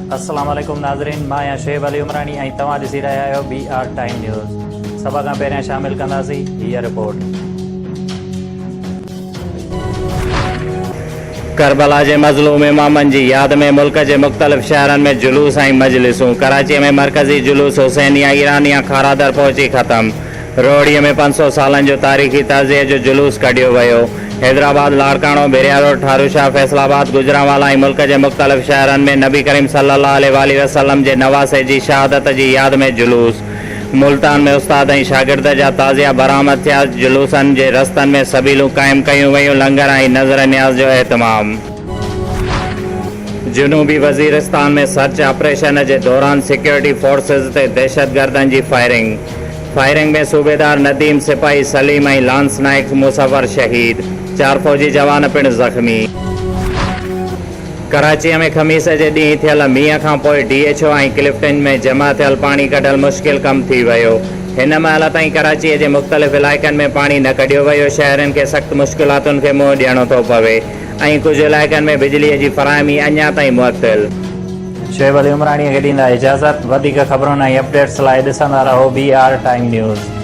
अस्सलाम वालेकुम नाज़रीन, मां आहियां शुएब अली उमरानी ऐं तव्हां ॾिसी रहिया आहियो BR टाइम न्यूज़। सभ खां पहिरियां शामिल कंदासीं हीअ रिपोर्ट। करबला जे मज़लूम इमामनि जी यादि में मुल्क जे मुख़्तलिफ़ शहरनि में जुलूस ऐं मजलिसूं। कराची में मरकज़ी जुलूस हुसैनिया ईरानिया खारादर पहुची ख़त्म। रोहड़ीअ में 500 सालनि जो तारीख़ी तज़िये जो जुलूस कढियो वियो। हैदराबाद, लाड़काणो, बेरिया रोड, ठारूशाह, फैसलाबाद, गुजरांवाला ऐं मुल्क जे मुख़्तलिफ़ शहरनि में नबी करीम सल्लल्लाहु अलैहि वसल्लम जे नवासे जी शहादत जी यादि में जुलूस। मुल्तान में उस्ताद ऐं शागिर्द जा ताज़िया बरामद थिया। जुलूसनि जे रस्तनि में सबीलूं क़ाइमु कयूं वयूं। लंगर ऐं नज़र न्याज़ जो एहतमाम। जनूबी वज़ीरिस्तान में सर्च ऑपरेशन के दौरान सिक्योरिटी फोर्सेस ते दहशतगर्दनि जी फायरिंग में सूबेदार नदीम, सिपाही सलीम ऐं लांस नाइक मुसवर शहीद। 4 फौजी जवान पिण ज़ख़्मी। कराची में खमीस जे ॾींहुं थियल मींहं खां पोइ DHO ऐं क्लिफ्टन में जमा थियल पानी कढल मुश्किल कम थी वियो। हिन महिल ताईं कराची जे मुख़्तलिफ़ इलाइक़नि में पानी न कढियो वियो। शहरनि खे सख़्त मुश्किलातुनि खे मुंहुं ॾियणो थो पवे ऐं कुझु इलाइक़नि में बिजलीअ जी फ़राहमी अञा ताईं मुअत्तिल। शुएब अली उमरानी खे ॾींदा इजाज़त। वधीक ख़बरुनि ऐं अपडेट्स लाइ ॾिसंदा रहो BR टाइम न्यूज़।